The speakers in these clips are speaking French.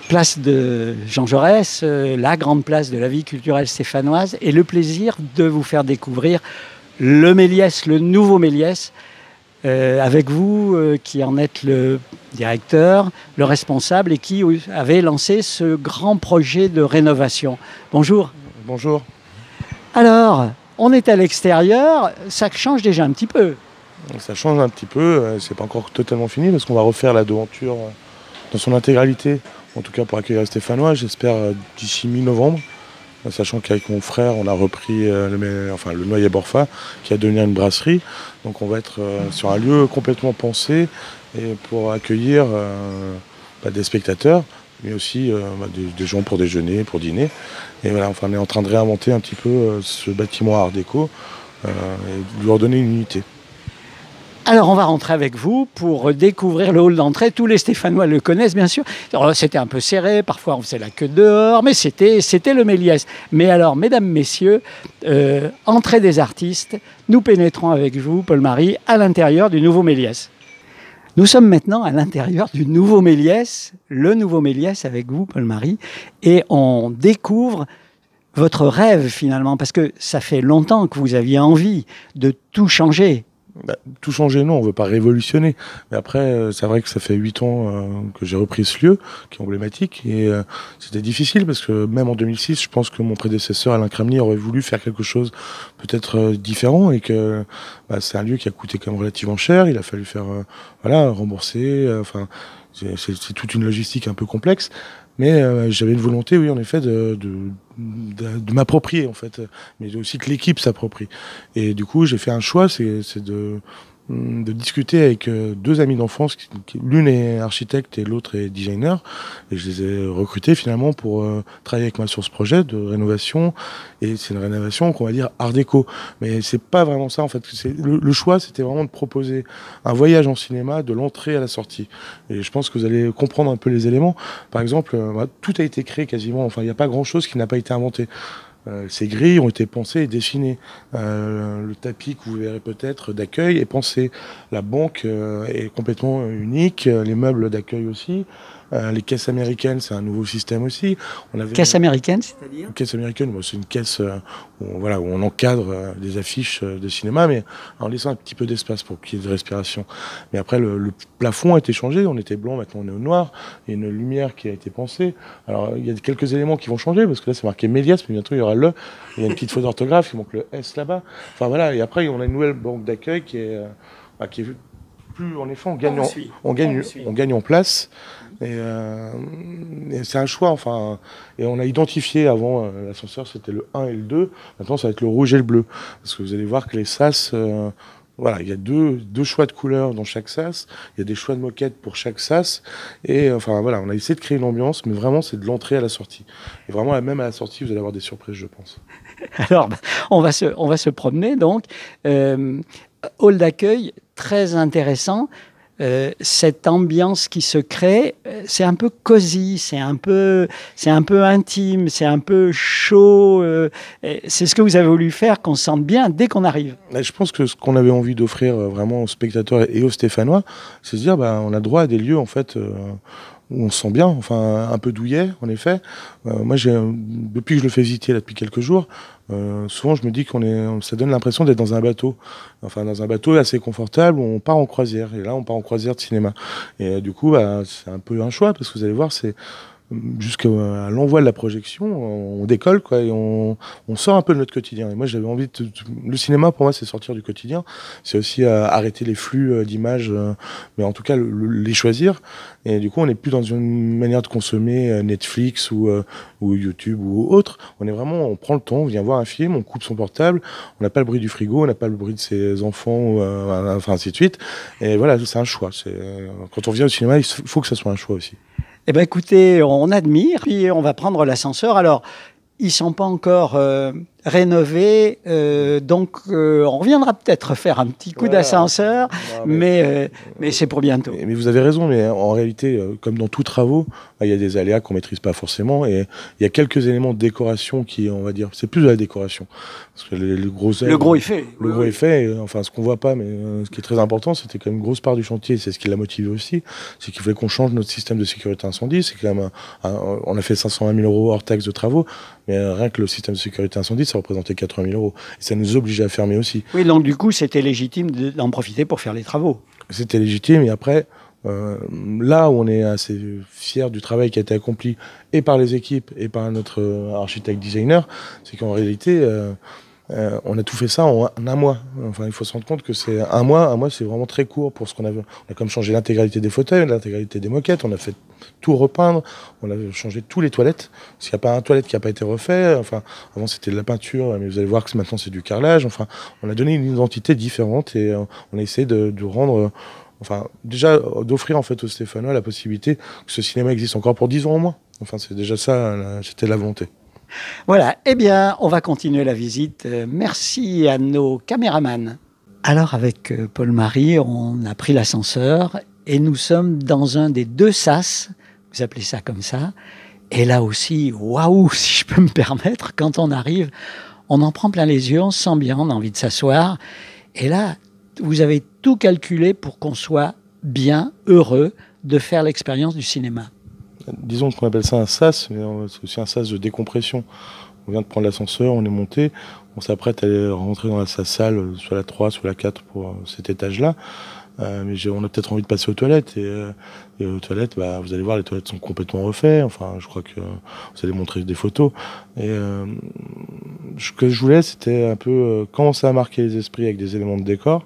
place de Jean Jaurès, la grande place de la vie culturelle stéphanoise, et le plaisir de vous faire découvrir le Méliès, le nouveau Méliès, avec vous qui en êtes le directeur, le responsable et qui avez lancé ce grand projet de rénovation. Bonjour. Bonjour. Alors, on est à l'extérieur, ça change déjà un petit peu. Ça change un petit peu, c'est pas encore totalement fini parce qu'on va refaire la devanture dans son intégralité, en tout cas pour accueillir les Stéphanois, j'espère d'ici mi-novembre, sachant qu'avec mon frère on a repris le Noyer Borfa qui va devenir une brasserie, donc on va être sur un lieu complètement pensé et pour accueillir des spectateurs, mais aussi des gens pour déjeuner, pour dîner. Et voilà, enfin, on est en train de réinventer un petit peu ce bâtiment art déco et de lui redonner une unité. Alors, on va rentrer avec vous pour découvrir le hall d'entrée. Tous les Stéphanois le connaissent, bien sûr. C'était un peu serré, parfois on faisait la queue dehors, mais c'était le Méliès. Mais alors, mesdames, messieurs, entrée des artistes, nous pénétrons avec vous, Paul-Marie, à l'intérieur du nouveau Méliès. Nous sommes maintenant à l'intérieur du nouveau Méliès, le nouveau Méliès avec vous, Paul-Marie, et on découvre votre rêve finalement, parce que ça fait longtemps que vous aviez envie de tout changer. Tout changer, non, on ne veut pas révolutionner. Mais après, c'est vrai que ça fait 8 ans que j'ai repris ce lieu, qui est emblématique. Et c'était difficile parce que même en 2006, je pense que mon prédécesseur, Alain Kramny, aurait voulu faire quelque chose peut-être différent. Et que c'est un lieu qui a coûté quand même relativement cher. Il a fallu faire rembourser. C'est toute une logistique un peu complexe. Mais j'avais une volonté, oui, en effet, de m'approprier, en fait, mais aussi que l'équipe s'approprie. Et du coup, j'ai fait un choix, c'est de discuter avec deux amis d'enfance, l'une est architecte et l'autre est designer, et je les ai recrutés finalement pour travailler avec moi sur ce projet de rénovation, et c'est une rénovation qu'on va dire art déco, mais c'est pas vraiment ça en fait. Le choix c'était vraiment de proposer un voyage en cinéma de l'entrée à la sortie, et je pense que vous allez comprendre un peu les éléments. Par exemple, tout a été créé quasiment, enfin il n'y a pas grand chose qui n'a pas été inventé. Ces grilles ont été pensées et dessinées. Le tapis que vous verrez peut-être d'accueil est pensé. La banque est complètement unique. Les meubles d'accueil aussi. Les caisses américaines, c'est un nouveau système aussi. Caisse américaine, c'est-à-dire ? Caisse américaine, c'est une caisse où on encadre des affiches de cinéma, mais en laissant un petit peu d'espace pour qu'il y ait de respiration. Mais après, le plafond a été changé. On était blanc, maintenant on est au noir. Il y a une lumière qui a été pensée. Alors, il y a quelques éléments qui vont changer, parce que là, c'est marqué Méliès, mais bientôt, il y aura le. Il y a une petite faute d'orthographe, il manque le S là-bas. Enfin, voilà. Et après, on a une nouvelle banque d'accueil qui est plus, en effet, on gagne en place. Et c'est un choix, enfin, et on a identifié avant, l'ascenseur c'était le 1 et le 2, maintenant ça va être le rouge et le bleu, parce que vous allez voir que les sas, il y a deux choix de couleurs dans chaque sas, il y a des choix de moquettes pour chaque sas, et enfin voilà, on a essayé de créer une ambiance, mais vraiment c'est de l'entrée à la sortie. Et vraiment, même à la sortie, vous allez avoir des surprises, je pense. Alors, on va se promener donc, hall d'accueil très intéressant. Cette ambiance qui se crée, c'est un peu cosy, c'est un peu intime, c'est un peu chaud. C'est ce que vous avez voulu faire, qu'on se sente bien dès qu'on arrive. Je pense que ce qu'on avait envie d'offrir vraiment aux spectateurs et aux Stéphanois, c'est de se dire, on a droit à des lieux en fait où on se sent bien, enfin un peu douillet en effet. Moi, depuis que je le fais visiter là, depuis quelques jours, souvent je me dis ça donne l'impression d'être dans un bateau, enfin dans un bateau assez confortable où on part en croisière. Et là, on part en croisière de cinéma. Et du coup, c'est un peu un choix parce que vous allez voir, c'est jusqu'à l'envoi de la projection, on décolle quoi, et on sort un peu de notre quotidien. Et moi, j'avais envie le cinéma pour moi, c'est sortir du quotidien, c'est aussi arrêter les flux d'images, mais en tout cas les choisir. Et du coup, on n'est plus dans une manière de consommer Netflix ou YouTube ou autre. On prend le temps, on vient voir un film, on coupe son portable, on n'a pas le bruit du frigo, on n'a pas le bruit de ses enfants, enfin ainsi de suite. Et voilà, c'est un choix. Quand on vient au cinéma, il faut que ça soit un choix aussi. Eh bien, écoutez, on admire, puis on va prendre l'ascenseur. Alors, ils ne sont pas encore rénové, donc on reviendra peut-être faire un petit coup d'ascenseur, mais c'est pour bientôt. Mais vous avez raison, mais en réalité, comme dans tous travaux, il y a des aléas qu'on maîtrise pas forcément, et il y a quelques éléments de décoration qui, on va dire, c'est plus de la décoration, parce que le gros effet, enfin ce qu'on voit pas, mais ce qui est très important, c'était quand même une grosse part du chantier, c'est ce qui l'a motivé aussi, c'est qu'il fallait qu'on change notre système de sécurité incendie. C'est quand même on a fait 520 000 € hors taxe de travaux, mais rien que le système de sécurité incendie, ça représentait 80 000 €. Et ça nous obligeait à fermer aussi. Oui, donc du coup, c'était légitime d'en profiter pour faire les travaux. C'était légitime, et après, là où on est assez fiers du travail qui a été accompli et par les équipes et par notre architecte designer, c'est qu'en réalité, on a tout fait ça en un mois. Enfin, il faut se rendre compte que c'est un mois, c'est vraiment très court pour ce qu'on avait. On a comme changé l'intégralité des fauteuils, l'intégralité des moquettes, on a fait tout repeindre, on a changé tous les toilettes, parce qu'il n'y a pas un toilette qui n'a pas été refait. Enfin, avant c'était de la peinture, mais vous allez voir que maintenant c'est du carrelage. Enfin, on a donné une identité différente, et on a essayé de rendre, enfin, déjà d'offrir en fait aux Stéphanois la possibilité que ce cinéma existe encore pour 10 ans au moins. Enfin, c'est déjà ça, c'était la volonté. Voilà, eh bien, on va continuer la visite. Merci à nos caméramans. Alors, avec Paul-Marie, on a pris l'ascenseur et nous sommes dans un des 2 sas, vous appelez ça comme ça. Et là aussi, waouh, si je peux me permettre, quand on arrive, on en prend plein les yeux, on se sent bien, on a envie de s'asseoir. Et là, vous avez tout calculé pour qu'on soit bien, heureux de faire l'expérience du cinéma. Disons qu'on appelle ça un sas, mais c'est aussi un sas de décompression. On vient de prendre l'ascenseur, on est monté, on s'apprête à aller rentrer dans sa salle, soit la 3, soit la 4 pour cet étage-là. Mais on a peut-être envie de passer aux toilettes, et aux toilettes, vous allez voir, les toilettes sont complètement refaites. Enfin, je crois que vous allez montrer des photos. Et ce que je voulais, c'était un peu commencer à marquer les esprits avec des éléments de décor,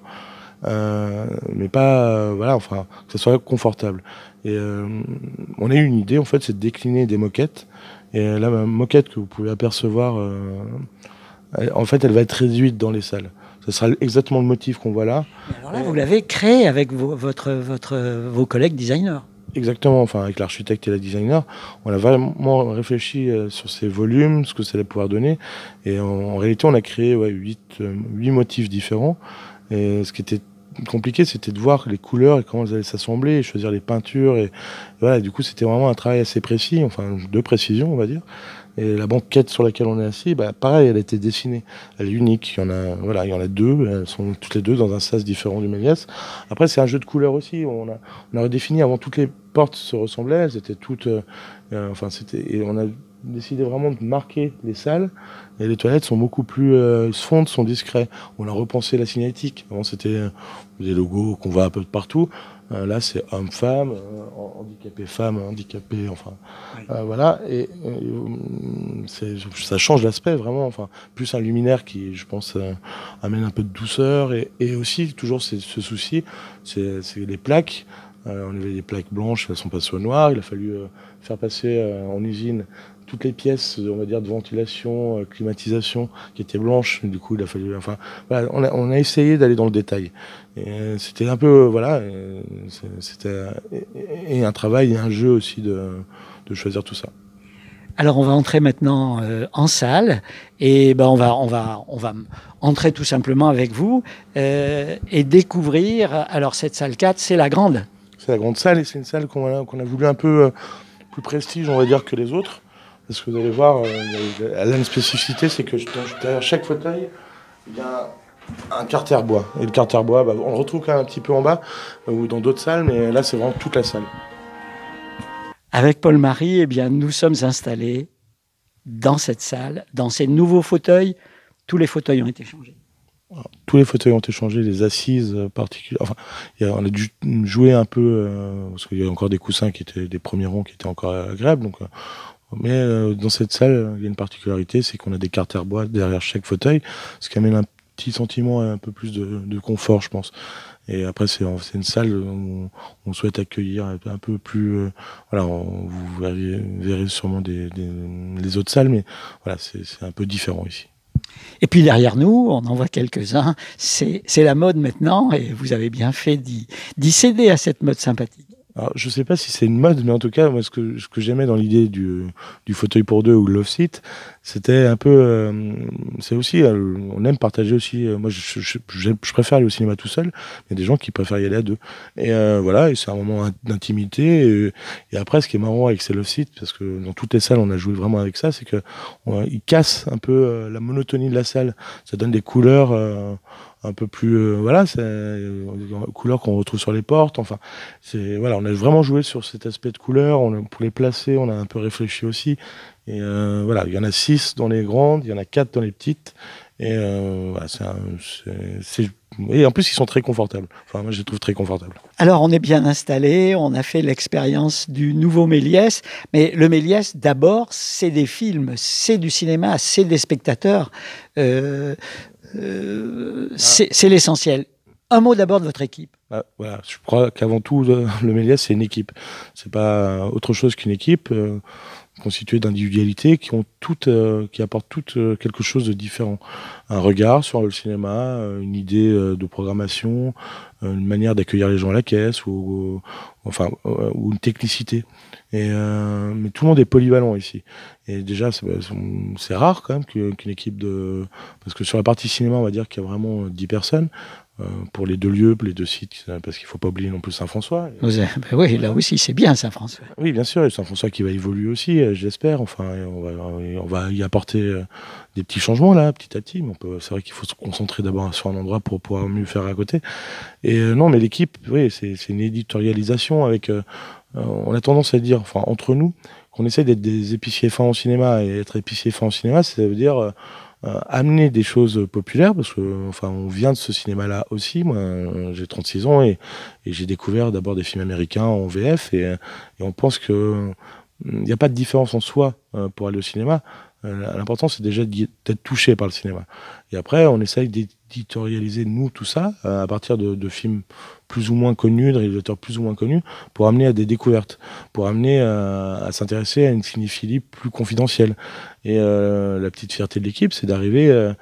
mais pas, voilà, enfin, que ça soit confortable. Et on a eu une idée, en fait, c'est de décliner des moquettes. Et la moquette que vous pouvez apercevoir, en fait, elle va être réduite dans les salles. Ce sera exactement le motif qu'on voit là. Alors là, vous l'avez créé avec vos collègues designers. Exactement, enfin avec l'architecte et la designer, on a vraiment réfléchi sur ces volumes, ce que ça allait pouvoir donner. Et en réalité, on a créé 8 motifs différents. Et ce qui était compliqué, c'était de voir les couleurs et comment elles allaient s'assembler, et choisir les peintures. Et voilà, du coup, c'était vraiment un travail assez précis, enfin de précision, on va dire. Et la banquette sur laquelle on est assis, pareil, elle a été dessinée. Elle est unique. Il y en a 2. Elles sont toutes les 2 dans un sas différent du Méliès. Après, c'est un jeu de couleurs aussi. On a redéfini. Avant, toutes les portes se ressemblaient. Elles étaient toutes. Et on a décidé vraiment de marquer les salles. Et les toilettes sont beaucoup plus fondes, sont discrets. On a repensé la signalétique. Avant, c'était des logos qu'on voit un peu partout. Là, c'est homme-femme, handicapé femme, handicapé, enfin, oui. Voilà. Et ça change l'aspect vraiment. Enfin, plus un luminaire qui, je pense, amène un peu de douceur, et aussi toujours ce souci, c'est les plaques. On avait des plaques blanches, elles sont passées au noir. Il a fallu faire passer en usine toutes les pièces, on va dire, de ventilation, climatisation, qui étaient blanches. Du coup, il a fallu. Enfin, voilà, on a essayé d'aller dans le détail. C'était un peu, voilà, c'était un travail et un jeu aussi de choisir tout ça. Alors, on va entrer maintenant en salle, et on va entrer tout simplement avec vous et découvrir. Alors, cette salle 4, c'est la grande. C'est la grande salle, et c'est une salle qu'on a voulu un peu plus prestige, on va dire, que les autres. Parce que vous allez voir, elle a une spécificité, c'est que derrière chaque fauteuil, il y a un carter-bois. Et le carter-bois, on le retrouve quand même un petit peu en bas, ou dans d'autres salles, mais là, c'est vraiment toute la salle. Avec Paul-Marie, nous sommes installés dans cette salle, dans ces nouveaux fauteuils. Tous les fauteuils ont été changés. Alors, tous les fauteuils ont été changés, les assises particulières. Enfin, on a dû jouer un peu, parce qu'il y a encore des coussins qui étaient des premiers rangs qui étaient encore agréables. Donc, mais dans cette salle, il y a une particularité, c'est qu'on a des carter-bois derrière chaque fauteuil, ce qui amène un petit sentiment, un peu plus de confort, je pense. Et après, c'est une salle où on souhaite accueillir un peu plus. Voilà, vous verrez sûrement les autres salles, mais voilà, c'est un peu différent ici. Et puis derrière nous, on en voit quelques-uns. C'est la mode maintenant, et vous avez bien fait d'y céder à cette mode sympathique. Alors, je sais pas si c'est une mode, mais en tout cas, moi, ce que j'aimais dans l'idée du fauteuil pour deux ou le love seat, c'était un peu, c'est aussi, on aime partager aussi. Moi, je préfère aller au cinéma tout seul. Il y a des gens qui préfèrent y aller à deux. Et voilà, et c'est un moment d'intimité. Et après, ce qui est marrant avec ces love seats, parce que dans toutes les salles, on a joué vraiment avec ça, c'est que ils cassent un peu la monotonie de la salle. Ça donne des couleurs. Un peu plus voilà, c'est couleurs qu'on retrouve sur les portes, enfin c'est voilà, on a vraiment joué sur cet aspect de couleur, pour les placer, on a un peu réfléchi aussi, et voilà, il y en a 6 dans les grandes, il y en a 4 dans les petites, et voilà, et en plus ils sont très confortables, enfin moi je les trouve très confortables. Alors on est bien installé, on a fait l'expérience du nouveau Méliès, mais le Méliès d'abord c'est des films, c'est du cinéma, c'est des spectateurs. C'est l'essentiel. Un mot d'abord de votre équipe. Voilà, je crois qu'avant tout, le Méliès, c'est une équipe. C'est pas autre chose qu'une équipe constituée d'individualités qui apportent toutes quelque chose de différent. Un regard sur le cinéma, une idée de programmation, une manière d'accueillir les gens à la caisse, ou une technicité. Mais tout le monde est polyvalent ici. Et déjà, c'est rare quand même qu'une équipe parce que sur la partie cinéma, on va dire qu'il y a vraiment 10 personnes. Pour les 2 lieux, les 2 sites, parce qu'il ne faut pas oublier non plus Saint-François. Oui, là aussi, c'est bien Saint-François. Oui, bien sûr, et Saint-François qui va évoluer aussi, j'espère. Enfin, on va y apporter des petits changements là, petit à petit. Mais c'est vrai qu'il faut se concentrer d'abord sur un endroit pour pouvoir mieux faire à côté. Et non, mais l'équipe, oui, c'est une éditorialisation avec. On a tendance à dire, enfin, entre nous, qu'on essaie d'être des épiciers fins au cinéma, et être épicier fin au cinéma, ça veut dire amener des choses populaires, parce que enfin on vient de ce cinéma-là aussi. Moi, j'ai 36 ans et j'ai découvert d'abord des films américains en VF, et on pense que il n'y a pas de différence en soi pour aller au cinéma. L'important, c'est déjà d'être touché par le cinéma. Et après, on essaye d'éditorialiser, nous, tout ça, à partir de films plus ou moins connus, de réalisateurs plus ou moins connus, pour amener à des découvertes, pour amener à s'intéresser à une cinéphilie plus confidentielle. Et la petite fierté de l'équipe, c'est d'arriver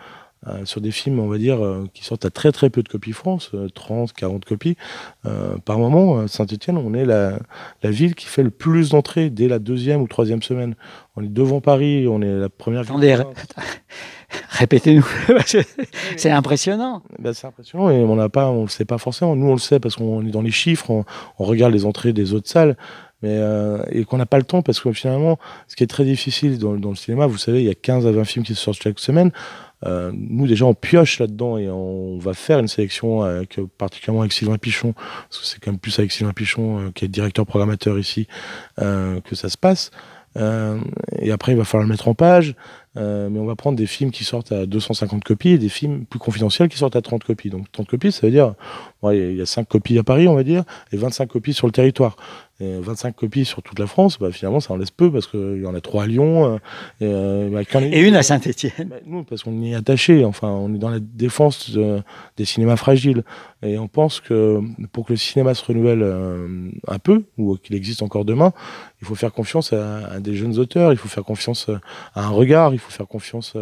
sur des films, on va dire, qui sortent à très très peu de copies France, 30, 40 copies. Par moment, Saint-Étienne, on est la ville qui fait le plus d'entrées dès la 2e ou 3e semaine. On est devant Paris, on est la première ville. Attendez, répétez-nous, c'est impressionnant. Ben, c'est impressionnant, et on le sait pas forcément. Nous, on le sait parce qu'on est dans les chiffres, on regarde les entrées des autres salles. Et qu'on n'a pas le temps, parce que finalement, ce qui est très difficile dans le cinéma, vous savez, il y a 15 à 20 films qui sortent chaque semaine. Nous, déjà, on pioche là-dedans et on va faire une sélection particulièrement avec Sylvain Pichon, parce que c'est quand même plus avec Sylvain Pichon, qui est directeur-programmateur ici, que ça se passe. Et après, il va falloir le mettre en page. Mais on va prendre des films qui sortent à 250 copies et des films plus confidentiels qui sortent à 30 copies. Donc 30 copies, ça veut dire, il y a 5 copies à Paris, on va dire, et 25 copies sur le territoire. Et 25 copies sur toute la France, finalement, ça en laisse peu, parce qu'il y en a 3 à Lyon. Et une à Saint-Étienne. Nous, parce qu'on y est attaché, enfin, on est dans la défense des cinémas fragiles. Et on pense que pour que le cinéma se renouvelle un peu, ou qu'il existe encore demain, il faut faire confiance à des jeunes auteurs, il faut faire confiance à un regard, il faut faire confiance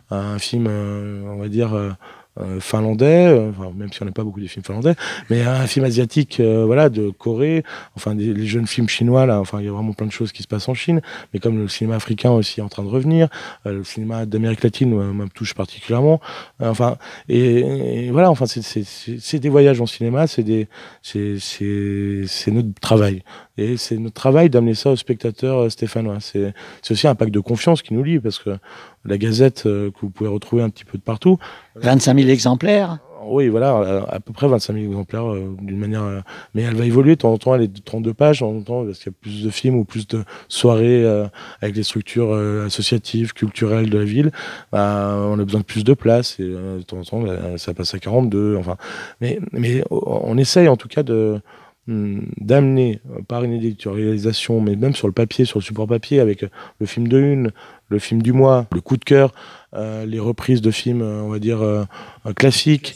à un film, on va dire, finlandais, même si on n'a pas beaucoup de films finlandais, mais un film asiatique, voilà, de Corée, enfin les jeunes films chinois là, enfin il y a vraiment plein de choses qui se passent en Chine, mais comme le cinéma africain aussi est en train de revenir, le cinéma d'Amérique latine me touche particulièrement, enfin et voilà, enfin c'est des voyages en cinéma, c'est notre travail. Et c'est notre travail d'amener ça aux spectateurs stéphanois. C'est aussi un pacte de confiance qui nous lie, parce que la Gazette, que vous pouvez retrouver un petit peu de partout. 25 000 exemplaires. Oui, voilà, à peu près 25 000 exemplaires d'une manière. Mais elle va évoluer, de temps en temps, elle est de 32 pages, en temps, parce qu'il y a plus de films ou plus de soirées avec les structures associatives, culturelles de la ville. On a besoin de plus de place, et de temps en temps, ça passe à 42. Enfin, mais on essaye en tout cas d'amener par une éditorialisation, mais même sur le papier, sur le support papier, avec le film de une, le film du mois, le coup de cœur, les reprises de films, on va dire, classiques,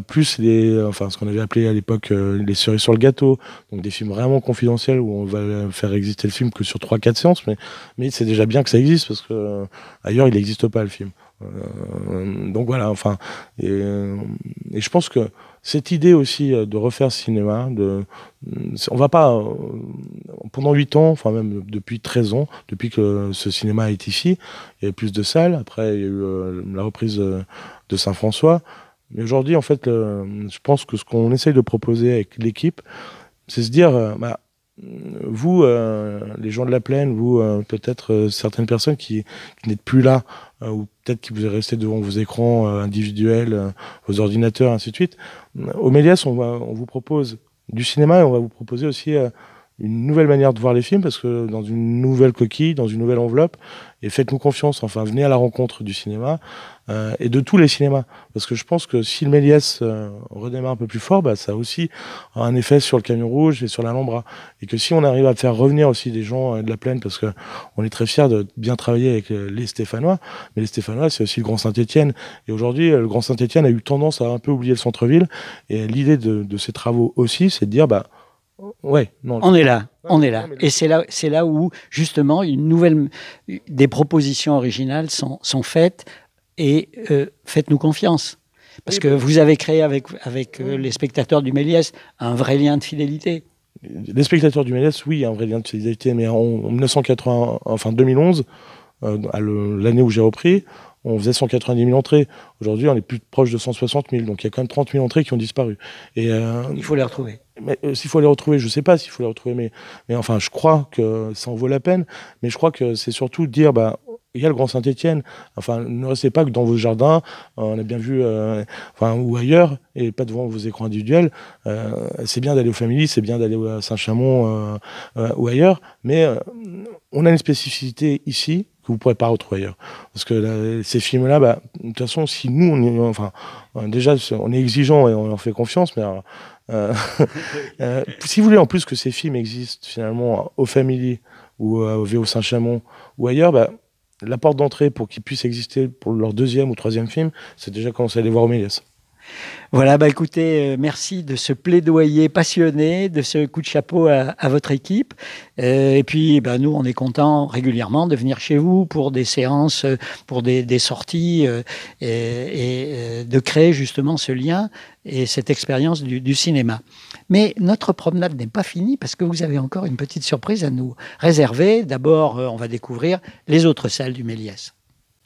plus ce qu'on avait appelé à l'époque les cerises sur le gâteau, donc des films vraiment confidentiels où on va faire exister le film que sur 3-4 séances, mais c'est déjà bien que ça existe, parce que ailleurs il n'existe pas le film. Donc voilà, enfin, et je pense que cette idée aussi de refaire ce cinéma, on va pas, pendant 8 ans, enfin même depuis 13 ans, depuis que ce cinéma est ici, il y avait plus de salles, après il y a eu la reprise de Saint-François, mais aujourd'hui en fait, je pense que ce qu'on essaye de proposer avec l'équipe, c'est se dire, vous, les gens de la Plaine, vous, peut-être certaines personnes qui n'êtes plus là, ou peut-être qui vous êtes restés devant vos écrans individuels, vos ordinateurs, ainsi de suite. Au Méliès, on vous propose du cinéma et on va vous proposer aussi une nouvelle manière de voir les films, parce que dans une nouvelle coquille, dans une nouvelle enveloppe, et faites-nous confiance, enfin venez à la rencontre du cinéma et de tous les cinémas, parce que je pense que si le Méliès redémarre un peu plus fort, ça a aussi un effet sur le Camion Rouge et sur l'Alhambra, et que si on arrive à faire revenir aussi des gens de la Plaine, parce que on est très fiers de bien travailler avec les Stéphanois, mais les Stéphanois c'est aussi le Grand Saint-Étienne, et aujourd'hui le Grand Saint-Étienne a eu tendance à un peu oublier le centre-ville, et l'idée de ces travaux aussi, c'est de dire ouais, non. On est là, on est là. Et c'est là où, justement, des propositions originales sont faites, et faites-nous confiance. Parce que vous avez créé avec les spectateurs du Méliès un vrai lien de fidélité. Les spectateurs du Méliès, oui, un vrai lien de fidélité, mais en 1980, enfin 2011, l'année où j'ai repris, on faisait 190 000 entrées. Aujourd'hui, on est plus proche de 160 000. Donc, il y a quand même 30 000 entrées qui ont disparu. Et, il faut les retrouver. Mais s'il faut les retrouver, je ne sais pas s'il faut les retrouver, mais enfin, je crois que ça en vaut la peine. Mais je crois que c'est surtout dire, il y a le Grand Saint-Étienne. Enfin, ne restez pas que dans vos jardins, on a bien vu, ou ailleurs, et pas devant vos écrans individuels. C'est bien d'aller aux familles, c'est bien d'aller à Saint-Chamond ou ailleurs, mais on a une spécificité ici que vous ne pourrez pas retrouver ailleurs. Parce que ces films-là, de toute façon, si nous, déjà, on est exigeant et on leur fait confiance, mais si vous voulez en plus que ces films existent finalement au Family ou au VO Saint-Chamond ou ailleurs, la porte d'entrée pour qu'ils puissent exister pour leur 2e ou 3e film, c'est déjà commencer à les voir au Méliès. Voilà, écoutez, merci de ce plaidoyer passionné, de ce coup de chapeau à votre équipe. Et puis, nous, on est contents régulièrement de venir chez vous pour des séances, pour des sorties, et de créer justement ce lien et cette expérience du cinéma. Mais notre promenade n'est pas finie, parce que vous avez encore une petite surprise à nous réserver. D'abord, on va découvrir les autres salles du Méliès.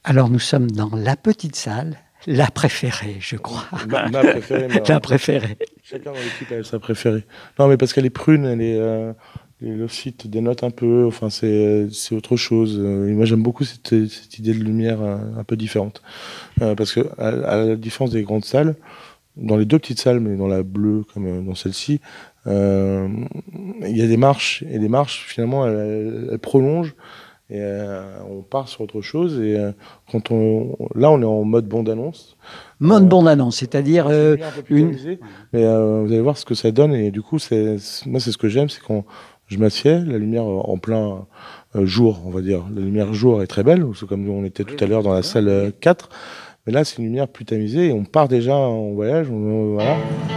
Alors, nous sommes dans la petite salle, la préférée, je crois. Ma préférée. La préférée. Chacun dans l'équipe a sa préférée. Non, mais parce qu'elle est prune, le site dénote un peu, enfin, c'est autre chose. Et moi, j'aime beaucoup cette idée de lumière un peu différente. Parce que, à la différence des grandes salles, dans les 2 petites salles, mais dans la bleue comme dans celle-ci, il y a des marches, et les marches, finalement, elles prolongent. Et on part sur autre chose, et là on est en mode bande-annonce. Mode bande-annonce, c'est-à-dire mais vous allez voir ce que ça donne, et du coup moi c'est ce que j'aime, c'est quand je m'assieds, la lumière en plein jour, on va dire, la lumière jour est très belle, comme on était tout à l'heure dans la salle 4, mais là c'est une lumière plus tamisée, et on part déjà en voyage,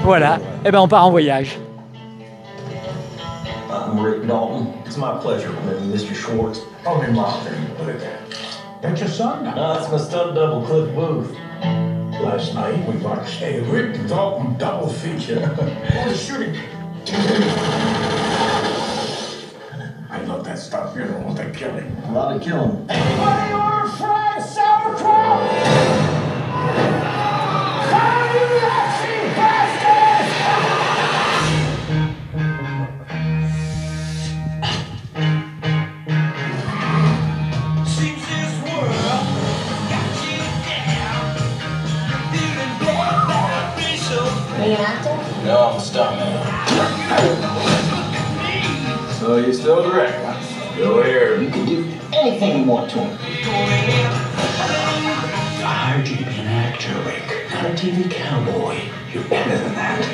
voilà. Et on part en voyage. I'm Rick Dalton. It's my pleasure, Mr. Schwartz. Oh, my mom didn't put it there. That's your son? No, that's my stunt double, Cliff Booth. Last night we watched a Rick Dalton double feature. Oh, the shooting. I love that stuff, you know, that killing. A lot of killing. Anybody order fried sauerkraut? Hey, you bastard! Are you an actor? No, I'm a stuntman. So you still direct, huh? Still here. You can do anything you want to him. I hired you to be an actor, Rick, not a TV cowboy. You're better than that.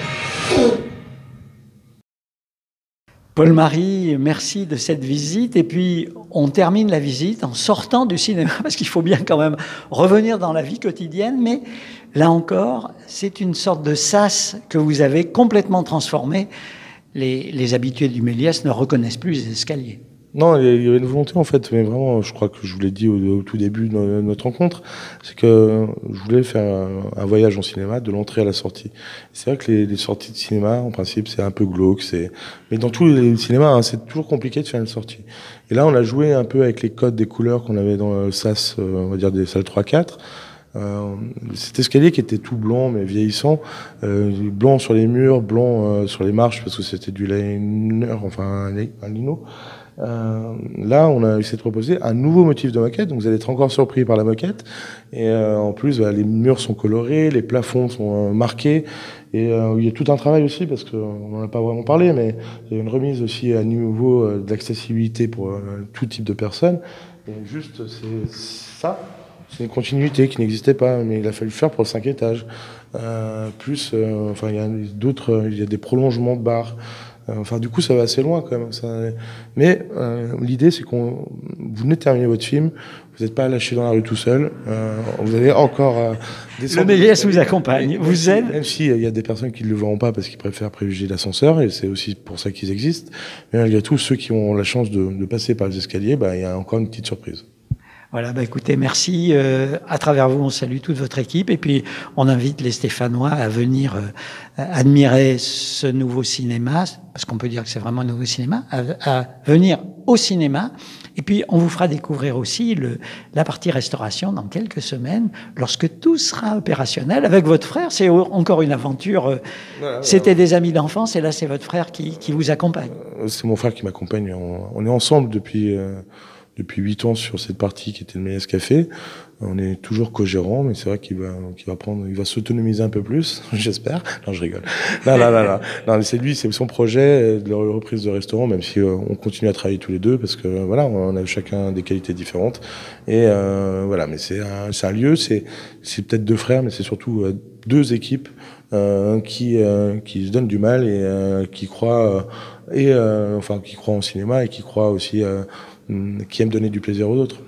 Paul-Marie, merci de cette visite. Et puis, on termine la visite en sortant du cinéma, parce qu'il faut bien quand même revenir dans la vie quotidienne. Mais là encore, c'est une sorte de sas que vous avez complètement transformé. Les habitués du Méliès ne reconnaissent plus les escaliers. Non, il y avait une volonté en fait, mais vraiment, je crois que je vous l'ai dit au tout début de notre rencontre, c'est que je voulais faire un voyage en cinéma de l'entrée à la sortie. C'est vrai que les sorties de cinéma, en principe, c'est un peu glauque, mais dans tous les cinémas, hein, c'est toujours compliqué de faire une sortie. Et là, on a joué un peu avec les codes des couleurs qu'on avait dans le SAS, on va dire des salles 3-4. Cet escalier qui était tout blanc mais vieillissant, blanc sur les murs, blanc sur les marches parce que c'était du liner, enfin un lino. Là, on a essayé de proposer un nouveau motif de moquette, donc vous allez être encore surpris par la moquette. Et en plus, les murs sont colorés, les plafonds sont marqués. Et il y a tout un travail aussi, parce qu'on n'en a pas vraiment parlé, mais il y a une remise aussi à niveau de l'accessibilité pour tout type de personnes. Et juste, c'est ça. C'est une continuité qui n'existait pas, mais il a fallu faire pour le 5 étages. Enfin, il y a des prolongements de barres. Enfin, du coup, ça va assez loin quand même. Mais l'idée, c'est vous venez de terminer votre film, vous n'êtes pas lâché dans la rue tout seul. Vous avez encore le Méliès vous accompagne, vous aide. Même s'il y a des personnes qui ne le verront pas parce qu'ils préfèrent privilégier l'ascenseur, et c'est aussi pour ça qu'ils existent. Mais malgré tout, ceux qui ont la chance de passer par les escaliers, il y a encore une petite surprise. Voilà, écoutez, merci. À travers vous, on salue toute votre équipe et puis on invite les Stéphanois à venir admirer ce nouveau cinéma, parce qu'on peut dire que c'est vraiment un nouveau cinéma, à venir au cinéma. Et puis, on vous fera découvrir aussi la partie restauration dans quelques semaines, lorsque tout sera opérationnel. Avec votre frère, c'est encore une aventure. C'était des amis d'enfance et là, c'est votre frère qui vous accompagne. C'est mon frère qui m'accompagne. On est ensemble depuis 8 ans sur cette partie qui était le Méliès Café. On est toujours co-gérant, mais c'est vrai qu'il va s'autonomiser un peu plus, j'espère. Non, je rigole. Non, mais c'est son projet de reprise de restaurant, même si on continue à travailler tous les deux, parce que voilà, on a chacun des qualités différentes. Et voilà, mais c'est un lieu, c'est peut-être 2 frères, mais c'est surtout 2 équipes qui se donnent du mal et qui croient qui croient en cinéma et qui croient aussi qui aiment donner du plaisir aux autres.